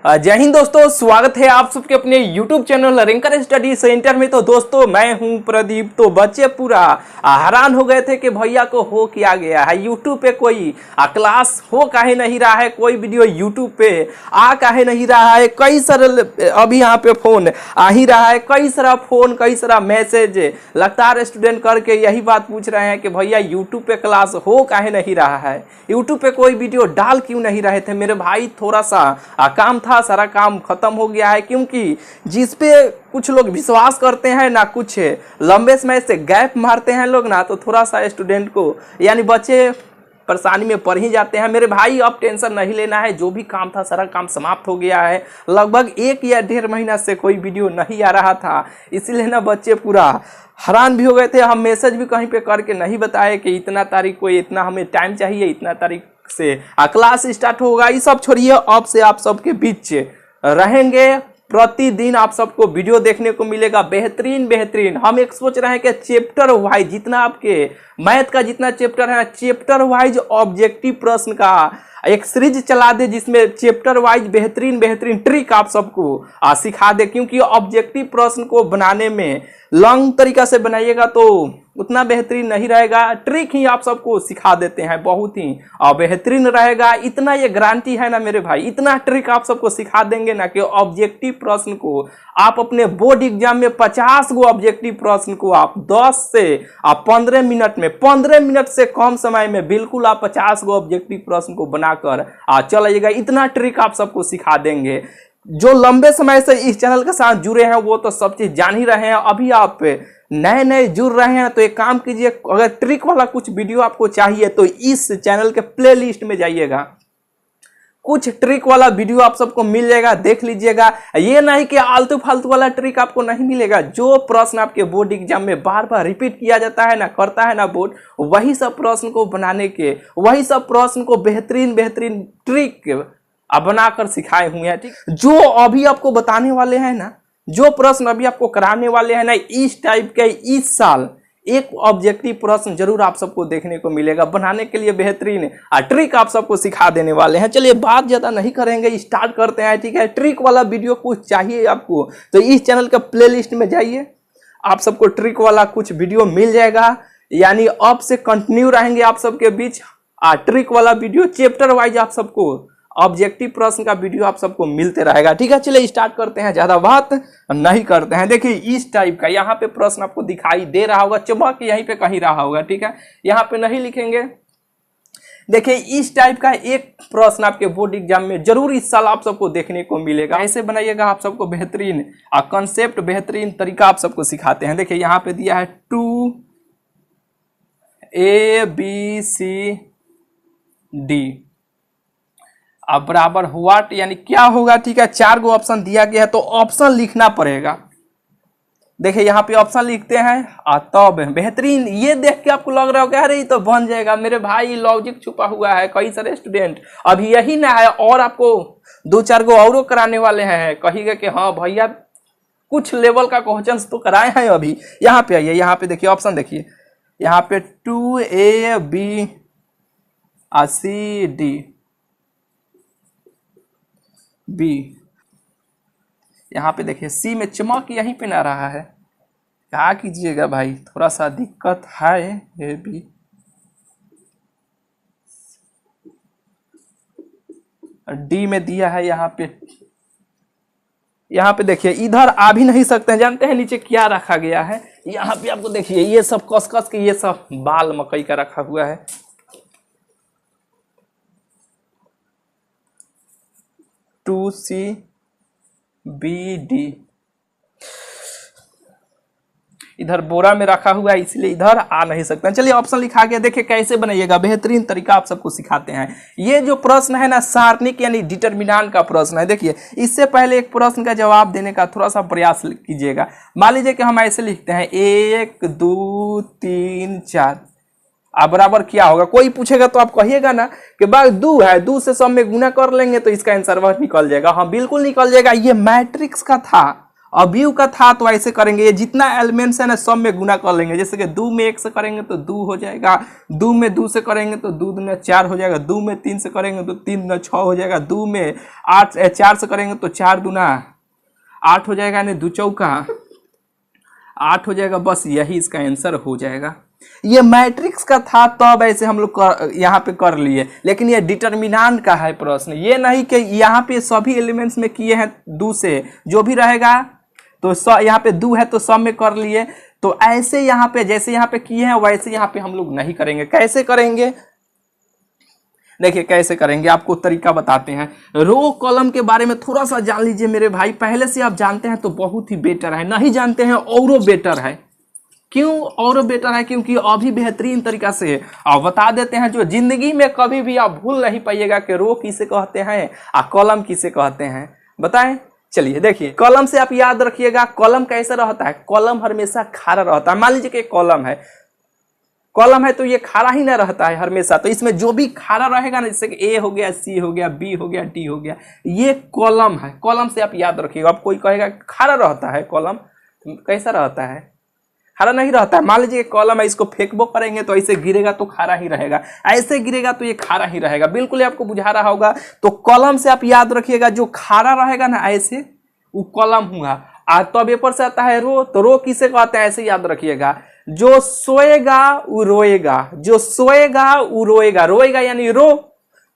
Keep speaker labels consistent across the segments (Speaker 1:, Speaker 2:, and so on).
Speaker 1: जय हिंद दोस्तों, स्वागत है आप सबके अपने YouTube चैनल रिंकर स्टडी सेंटर में। तो दोस्तों मैं हूं प्रदीप। तो बच्चे पूरा हैरान हो गए थे कि भैया को हो क्या गया है, YouTube पे कोई क्लास हो काहे नहीं रहा है, कोई वीडियो YouTube पे आ काहे नहीं रहा है। कई सारे अभी यहाँ पे फोन आ ही रहा है, कई सारा फोन, कई सारा मैसेज लगातार स्टूडेंट करके यही बात पूछ रहे हैं कि भैया YouTube पे क्लास हो काहे नहीं रहा है, YouTube पे कोई वीडियो डाल क्यों नहीं रहे थे। मेरे भाई थोड़ा सा काम था, सारा काम खत्म हो गया है, क्योंकि जिस पे कुछ लोग विश्वास करते हैं ना, कुछ लंबे समय से गैप मारते हैं लोग ना, तो थोड़ा सा स्टूडेंट को यानी बच्चे परेशानी में पड़ ही जाते हैं। मेरे भाई अब टेंशन नहीं लेना है, जो भी काम था सारा काम समाप्त हो गया है। लगभग 1 या 1.5 महीना से कोई वीडियो नहीं आ रहा था, इसीलिए ना बच्चे पूरा हैरान भी हो गए थे। हम मैसेज भी कहीं पे करके नहीं बताए कि इतना तारीख को इतना हमें टाइम चाहिए, इतना तारीख से क्लास स्टार्ट होगा। ये सब छोड़िए, अब से आप सबके बीच रहेंगे। प्रतिदिन आप सबको वीडियो देखने को मिलेगा बेहतरीन बेहतरीन। हम एक सोच रहे हैं कि चैप्टर वाइज जितना आपके मैथ का जितना चैप्टर है, चैप्टर वाइज ऑब्जेक्टिव प्रश्न का एक सीरीज चला दे, जिसमें चैप्टर वाइज बेहतरीन बेहतरीन ट्रिक आप सबको सिखा दे। क्योंकि ऑब्जेक्टिव प्रश्न को बनाने में लॉन्ग तरीका से बनाइएगा तो उतना बेहतरीन नहीं रहेगा। ट्रिक ही आप सबको सिखा देते हैं, बहुत ही बेहतरीन रहेगा। इतना ये गारंटी है ना मेरे भाई, इतना ट्रिक आप सबको सिखा देंगे ना कि ऑब्जेक्टिव प्रश्न को आप अपने बोर्ड एग्जाम में 50 गो ऑब्जेक्टिव प्रश्न को आप 10 से 15 मिनट में, 15 मिनट से कम समय में बिल्कुल आप 50 गो ऑब्जेक्टिव प्रश्न को बनाकर चल आइएगा। इतना ट्रिक आप सबको सिखा देंगे। जो लंबे समय से इस चैनल के साथ जुड़े हैं वो तो सब चीज जान ही रहे हैं। अभी आप नए नए जुड़ रहे हैं तो एक काम कीजिए, अगर ट्रिक वाला कुछ वीडियो आपको चाहिए तो इस चैनल के प्लेलिस्ट में जाइएगा, कुछ ट्रिक वाला वीडियो आप सबको मिल जाएगा, देख लीजिएगा। ये नहीं कि आलतू फालतू वाला ट्रिक आपको नहीं मिलेगा। जो प्रश्न आपके बोर्ड एग्जाम में बार बार रिपीट किया जाता है ना, करता है ना बोर्ड, वही सब प्रश्न को बनाने के, वही सब प्रश्न को बेहतरीन बेहतरीन ट्रिक बनाकर सिखाए हुए हैं। ठीक, जो अभी आपको बताने वाले हैं ना, जो प्रश्न अभी आपको कराने वाले हैं ना, इस टाइप के इस साल एक ऑब्जेक्टिव प्रश्न जरूर आप सबको देखने को मिलेगा। बनाने के लिए बेहतरीन ट्रिक आप सबको सिखा देने वाले हैं। चलिए बात ज्यादा नहीं करेंगे, स्टार्ट करते हैं। ठीक है, ट्रिक वाला वीडियो कुछ चाहिए आपको तो इस चैनल का प्लेलिस्ट में जाइए, आप सबको ट्रिक वाला कुछ वीडियो मिल जाएगा। यानी अब से कंटिन्यू रहेंगे आप सबके बीच ट्रिक वाला वीडियो, चैप्टर वाइज आप सबको ऑब्जेक्टिव प्रश्न का वीडियो आप सबको मिलते रहेगा। ठीक है, चलिए स्टार्ट करते हैं, ज्यादा बात नहीं करते हैं। देखिए इस टाइप का यहाँ पे प्रश्न आपको दिखाई दे रहा होगा, चमक यहीं पे कहीं रहा होगा। ठीक है, यहाँ पे नहीं लिखेंगे। देखिए इस टाइप का एक प्रश्न आपके बोर्ड एग्जाम में जरूर इस साल आप सबको देखने को मिलेगा। ऐसे बनाइएगा, आप सबको बेहतरीन कॉन्सेप्ट, बेहतरीन तरीका आप सबको सिखाते हैं। देखिए यहाँ पे दिया है 2ABCD अब बराबर व्हाट, यानी क्या होगा। ठीक है, 4 गो ऑप्शन दिया गया है तो ऑप्शन लिखना पड़ेगा। देखिए यहाँ पे ऑप्शन लिखते हैं तब बेहतरीन। ये देख के आपको लग रहा होगा अरे ये तो बन जाएगा। मेरे भाई लॉजिक छुपा हुआ है। कई सारे स्टूडेंट अभी यही ना है और आपको 2-4 गो और कराने वाले हैं। कहिएगा कि हाँ भैया कुछ लेवल का क्वेश्चन तो कराए हैं अभी। यहाँ पे आइए, यहाँ पे देखिए ऑप्शन, देखिए यहाँ पे 2ABCD B, यहाँ पे देखिए सी में चमक यहीं पे ना रहा है, क्या कीजिएगा भाई, थोड़ा सा दिक्कत है। ये भी डी में दिया है। यहाँ पे देखिए इधर आ भी नहीं सकते हैं। जानते हैं नीचे क्या रखा गया है? यहाँ पे आपको देखिए ये सब कस कस के ये सब बाल मकई का रखा हुआ है। 2CBD इधर बोरा में रखा हुआ है, इसलिए इधर आ नहीं सकते हैं। चलिए ऑप्शन लिखा गया, देखिए कैसे बनाइएगा, बेहतरीन तरीका आप सबको सिखाते हैं। ये जो प्रश्न है ना, सारणिक यानी डिटर्मिनेंट का प्रश्न है। देखिए इससे पहले एक प्रश्न का जवाब देने का थोड़ा सा प्रयास कीजिएगा। मान लीजिए कि हम ऐसे लिखते हैं 1 2 3 4 बराबर क्या होगा। कोई पूछेगा तो आप कहिएगा ना कि भाई 2 है, 2 से सब में गुना कर लेंगे तो इसका आंसर वह निकल जाएगा। हाँ बिल्कुल निकल जाएगा। ये मैट्रिक्स का था अभी का था तो ऐसे करेंगे, ये जितना एलिमेंट्स है ना सब में गुना कर लेंगे। जैसे कि 2 में 1 से करेंगे तो 2 हो जाएगा, 2 में 2 से करेंगे तो 2 दूना 4 हो जाएगा, 2 में 3 से करेंगे तो 3 दूना 6 हो जाएगा, 2 में 4 से करेंगे तो 4 दूना 8 हो जाएगा, यानी 2 चौका 8 हो जाएगा। बस यही इसका आंसर हो जाएगा। ये मैट्रिक्स का था तब ऐसे हम लोग यहाँ पे कर लिए, लेकिन ये डिटर्मिनांट का है प्रश्न। ये नहीं कि यहाँ पे सभी एलिमेंट्स में किए हैं 2 से, जो भी रहेगा तो यहाँ पे 2 है तो सब में कर लिए। तो ऐसे यहाँ पे जैसे यहाँ पे किए हैं वैसे यहाँ पे हम लोग नहीं करेंगे। कैसे करेंगे देखिए, कैसे करेंगे आपको तरीका बताते हैं। रो कॉलम के बारे में थोड़ा सा जान लीजिए मेरे भाई, पहले से आप जानते हैं तो बहुत ही बेटर है, नहीं जानते हैं और बेटर है। क्यों और बेटर है? क्योंकि अभी बेहतरीन तरीका से आप बता देते हैं, जो जिंदगी में कभी भी आप भूल नहीं पाइएगा कि रो किसे कहते हैं और कॉलम किसे कहते हैं। बताएं, चलिए देखिए, कॉलम से आप याद रखिएगा कॉलम कैसे रहता है। कॉलम हमेशा खारा रहता है। मान लीजिए कि कॉलम है तो ये खारा ही ना रहता है हमेशा। तो इसमें जो भी खारा रहेगा ना, जैसे कि ए हो गया, सी हो गया, बी हो गया, डी हो गया, ये कॉलम है। कॉलम से आप याद रखिएगा। अब कोई कहेगा खारा रहता है कॉलम, कैसा रहता है? खारा नहीं रहता है। मान लीजिए कॉलम है, इसको फेंकबो करेंगे तो ऐसे गिरेगा तो खारा ही रहेगा, ऐसे गिरेगा तो ये खारा ही रहेगा। बिल्कुल ही आपको बुझा रहा होगा। तो कॉलम से आप याद रखिएगा, जो खारा रहेगा ना ऐसे, वो कॉलम हुआ। तो पेपर से आता है रो, तो रो किसे कहते हैं ऐसे याद रखिएगा। जो सोएगा वो रोएगा, जो सोएगा वो रोएगा। रोएगा यानी रो,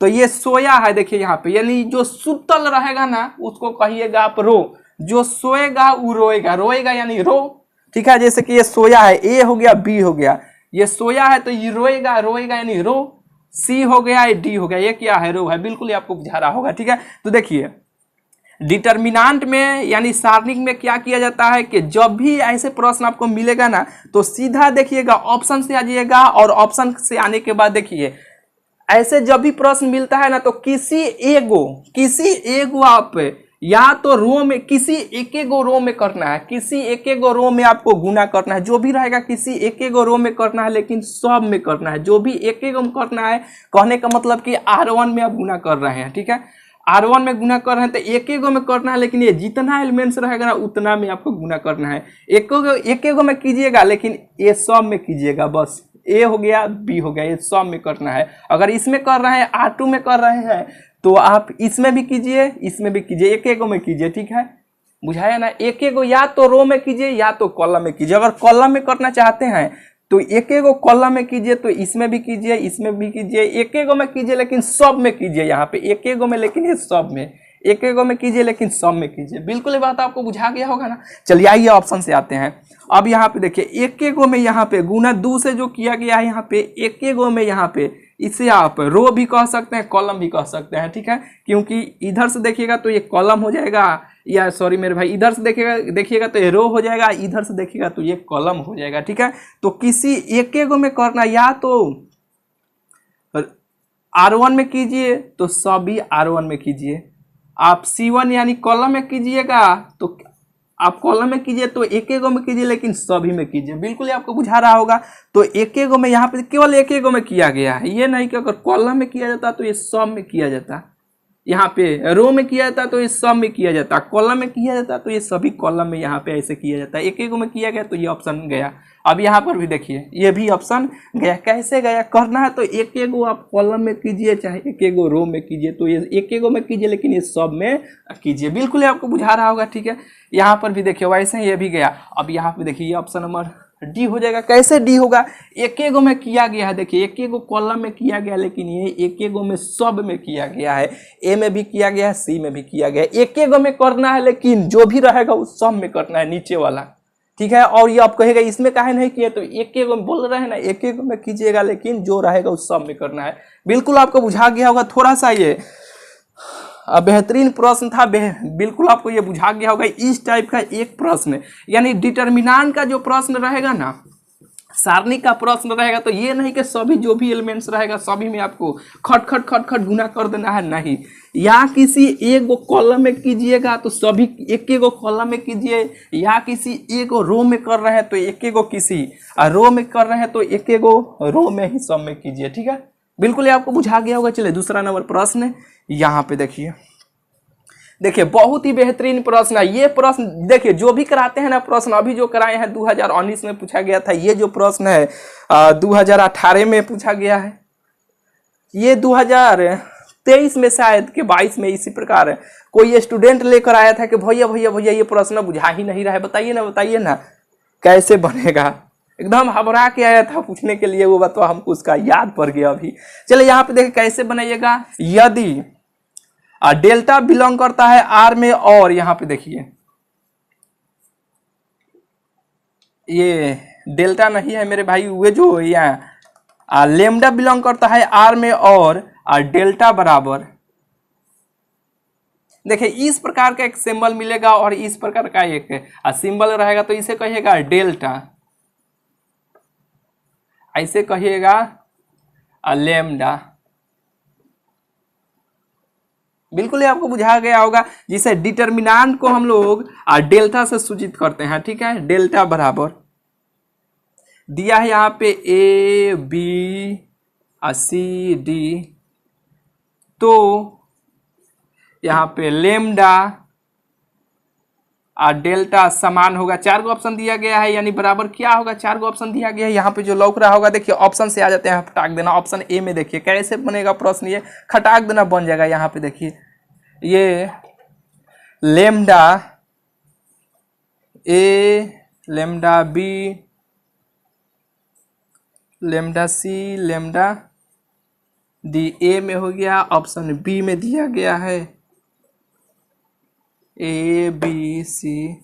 Speaker 1: तो ये सोया है देखिए यहाँ पे, यानी जो सुतल रहेगा ना उसको कहिएगा आप रो। जो सोएगा वो रोएगा, रोएगा यानी रो। ठीक है, जैसे कि ये सोया है, ए हो गया, बी हो गया, ये सोया है तो ये रोएगा, रोएगा यानी रो। सी हो गया, ये डी हो गया, ये क्या है? रो है। बिल्कुल ही आपको बुझा रहा होगा। ठीक है, तो देखिए डिटर्मिनांट में यानी सारणिक में क्या किया जाता है कि जब भी ऐसे प्रश्न आपको मिलेगा ना तो सीधा देखिएगा ऑप्शन से आ जाइएगा, और ऑप्शन से आने के बाद देखिए ऐसे जब भी प्रश्न मिलता है ना तो किसी एगो आप या तो रो में, किसी एक रो में करना है, किसी एक रो में आपको गुना करना है। जो भी रहेगा किसी एक रो में करना है, लेकिन सब में करना है। जो भी एक में करना है, कहने का मतलब कि R1 में आप गुना कर रहे हैं। ठीक है, R1 में गुना कर रहे हैं तो एक में करना है, लेकिन ये जितना एलिमेंट्स रहेगा ना उतना में आपको गुना करना है। एक में कीजिएगा, लेकिन ये सब में कीजिएगा। बस ए हो गया, बी हो गया, ये सब में करना है। अगर इसमें कर रहे हैं, R2 में कर रहे हैं, तो आप इसमें भी कीजिए, इसमें भी कीजिए, एक में कीजिए। ठीक है, बुझाया ना? एक या तो रो में कीजिए या तो कॉलम में कीजिए। अगर कॉलम में करना चाहते हैं तो एक कॉलम में कीजिए, तो इसमें भी कीजिए, इसमें भी कीजिए, एक में कीजिए, लेकिन सब में कीजिए। यहाँ पे एक में, लेकिन ये सब में, एक में कीजिए लेकिन सब में कीजिए। बिल्कुल ये बात आपको बुझा गया होगा ना। चलिए आइए ऑप्शन से आते हैं। अब यहाँ पे देखिए एक में यहाँ पे गुना 2 से जो किया गया है, यहाँ पे एक में यहाँ पे इसे आप रो भी कह सकते हैं, कॉलम भी कह सकते हैं। ठीक है, क्योंकि इधर से देखिएगा तो ये कॉलम हो जाएगा, या सॉरी मेरे भाई, इधर से देखिएगा तो ये रो हो जाएगा, इधर से देखिएगा तो ये कॉलम हो जाएगा। ठीक है, तो किसी एक में करना, या तो R1 में कीजिए तो सभी R1 में कीजिए। आप C1 यानी कॉलम में कीजिएगा तो आप कॉलम में कीजिए, तो एक में कीजिए, लेकिन सभी में कीजिए। बिल्कुल ही आपको बुझा रहा होगा। तो एक में यहाँ पे केवल एक में किया गया है, ये नहीं कि अगर कॉलम में किया जाता तो ये सब में किया जाता, यहाँ पे रो में किया जाता तो ये सब में किया जाता, कॉलम में किया जाता तो ये सभी कॉलम में यहाँ पे ऐसे किया जाता है। एक में किया गया तो ये ऑप्शन गया। अब यहाँ पर भी देखिए ये भी ऑप्शन गया। कैसे गया? करना है तो एक आप कॉलम में कीजिए, चाहे एक रो में कीजिए, तो ये एक में कीजिए, लेकिन ये सब में कीजिए। बिल्कुल ही आपको बुझा रहा होगा। ठीक है, यहाँ पर भी देखिए वैसे ही ये भी गया। अब यहाँ पे देखिए ये ऑप्शन नंबर डी हो जाएगा। कैसे डी होगा? एक में किया गया है, देखिए एक कॉलम में किया गया, लेकिन ये एक में सब में किया गया है। ए में भी किया गया है, सी में भी किया गया है। एक में करना है, लेकिन जो भी रहेगा उस सब में करना है, नीचे वाला। ठीक है, और ये आप कहेगा इसमें काहे नहीं किया, तो एक में बोल रहे हैं ना, एक में कीजिएगा, लेकिन जो रहेगा उस सब में करना है। बिल्कुल आपको बुझा गया होगा। थोड़ा सा ये बेहतरीन प्रश्न था, बिल्कुल आपको ये बुझा गया होगा। इस टाइप का एक प्रश्न, यानी डिटर्मिनांट का जो प्रश्न रहेगा ना, सारणी का प्रश्न रहेगा, तो ये नहीं कि सभी जो भी एलिमेंट्स रहेगा सभी में आपको खट खट खट खट गुना कर देना है, नहीं। या किसी एक कॉलम में कीजिएगा तो सभी एक कॉलम में कीजिए, या किसी एक रो में कर रहे हैं तो एक किसी रो में कर रहे हैं तो एक रो में ही सब में कीजिए। ठीक है, बिल्कुल ही आपको बुझा गया होगा। चलिए दूसरा नंबर प्रश्न यहाँ पे देखिए, देखिए बहुत ही बेहतरीन प्रश्न है ये प्रश्न। देखिए जो भी कराते हैं ना प्रश्न, अभी जो कराए हैं 2019 में पूछा गया था, ये जो प्रश्न है 2018 में पूछा गया है, ये 2023 में शायद के 22 में इसी प्रकार कोई स्टूडेंट लेकर आया था कि भैया भैया भैया ये प्रश्न बुझा ही नहीं रहा है, बताइए ना कैसे बनेगा। एकदम घबरा के आया था पूछने के लिए, वो बात तो हमको उसका याद पड़ गया अभी। चलिए यहाँ पे देखिए कैसे बनाइएगा। यदि डेल्टा बिलोंग करता है आर में, और यहाँ पे देखिए ये डेल्टा नहीं है मेरे भाई, वे जो यहाँ लेमडा बिलोंग करता है आर में और डेल्टा बराबर, देखिए इस प्रकार का एक सिंबल मिलेगा और इस प्रकार का एक सिंबल रहेगा, तो इसे कहिएगा डेल्टा, ऐसे कहिएगा लेमडा। बिल्कुल ही आपको बुझा गया होगा, जिसे डिटर्मिनेंट को हम लोग डेल्टा से सूचित करते हैं। ठीक है, डेल्टा बराबर दिया है यहाँ पे ए बी सी डी, तो यहाँ पे लेमडा डेल्टा समान होगा। 4 गो ऑप्शन दिया गया है, यानी बराबर क्या होगा, 4 गो ऑप्शन दिया गया है। यहाँ पे जो लौक रहा होगा देखिए ऑप्शन से आ जाते हैं, फटाक देना। ऑप्शन ए में देखिए कैसे बनेगा प्रश्न, ये खटाक देना बन जाएगा। यहाँ पे देखिए ये lambda A, lambda B, lambda C, lambda D, ए में हो गया। ऑप्शन बी में दिया गया है ए बी सी,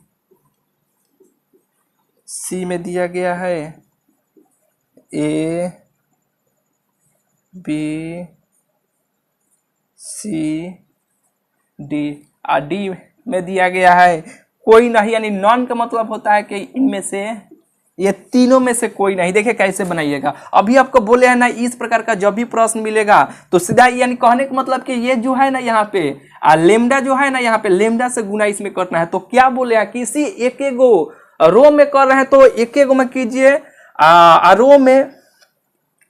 Speaker 1: सी में दिया गया है A B C D, D में दिया गया है कोई नहीं, यानी नॉन का मतलब होता है कि इनमें से, ये तीनों में से कोई नहीं। देखिए कैसे बनाइएगा, अभी आपको बोले हैं ना इस प्रकार का जब भी प्रश्न मिलेगा तो सीधा, यानी कहने का मतलब कि ये जो है ना यहाँ पे लेमडा जो है ना यहाँ पे लेमडा से गुना इसमें करना है। तो क्या बोले हैं, किसी एक गो रो में कर रहे हैं तो एक गो में कीजिए, रो में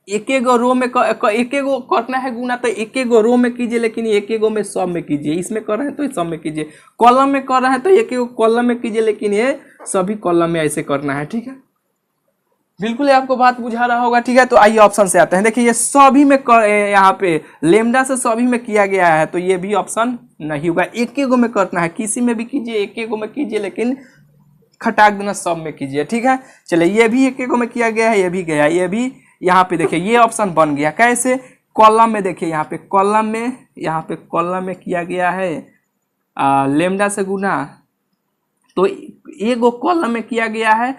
Speaker 1: एक गो रो में एक गो करना है गुना तो एक गो रो में कीजिए, लेकिन एक गो में सब में कीजिए। इसमें कर रहे हैं तो सब में कीजिए, कॉलम में कर रहे हैं तो एक गो कॉलम में कीजिए, लेकिन ये सभी कॉलम में ऐसे करना है। ठीक है, बिल्कुल आपको बात बुझा रहा होगा। ठीक है, तो आइए ऑप्शन से आते हैं। देखिए ये सभी में यहाँ पे लेमडा से सभी में किया गया है, तो ये भी ऑप्शन नहीं होगा। एक गो में करना है, किसी में भी कीजिए, एक गो में कीजिए, लेकिन खटाक देना सब में कीजिए। ठीक है, चलिए ये भी एक गो में किया गया है, ये भी गया, ये भी यहाँ पे देखिए ये ऑप्शन बन गया। कैसे, कॉलम में देखिए यहाँ पे कॉलम में, यहाँ पे कॉलम में किया गया है लेमडा से गुना, तो एक गो कॉलम में किया गया है,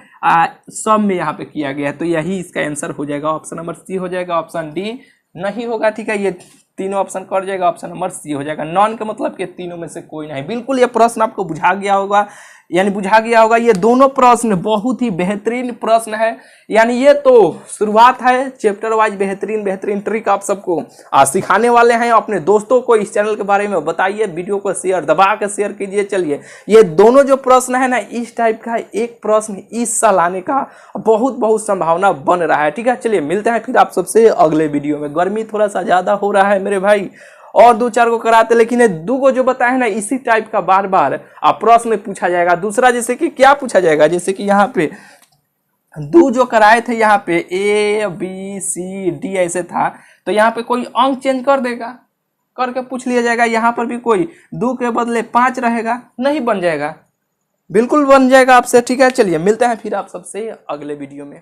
Speaker 1: सब में यहाँ पे किया गया है, तो यही इसका आंसर हो जाएगा। ऑप्शन नंबर सी हो जाएगा, ऑप्शन डी नहीं होगा। ठीक है, ये तीनों ऑप्शन कर जाएगा, ऑप्शन नंबर सी हो जाएगा। नॉन का मतलब कि तीनों में से कोई नहीं। बिल्कुल ये प्रश्न आपको बुझा गया होगा, यानी बुझा गया होगा। ये दोनों प्रश्न बहुत ही बेहतरीन प्रश्न है, यानी ये तो शुरुआत है चैप्टर वाइज बेहतरीन ट्रिक आप सबको सिखाने वाले हैं। अपने दोस्तों को इस चैनल के बारे में बताइए, वीडियो को शेयर दबा के शेयर कीजिए। चलिए ये दोनों जो प्रश्न है ना, इस टाइप का एक प्रश्न इस साल आने का बहुत संभावना बन रहा है। ठीक है, चलिए मिलते हैं फिर आप सबसे अगले वीडियो में। गर्मी थोड़ा सा ज्यादा हो रहा है मेरे भाई, और 2-4 को कराते, लेकिन ये 2 को जो बताए ना इसी टाइप का बार बार प्रश्न पूछा जाएगा। दूसरा जैसे कि क्या पूछा जाएगा, जैसे कि यहाँ पे 2 जो कराए थे, यहाँ पे ए बी सी डी ऐसे था, तो यहाँ पे कोई अंक चेंज कर देगा, करके पूछ लिया जाएगा। यहाँ पर भी कोई 2 के बदले 5 रहेगा, नहीं बन जाएगा, बिल्कुल बन जाएगा आपसे। ठीक है, चलिए मिलते हैं फिर आप सबसे अगले वीडियो में।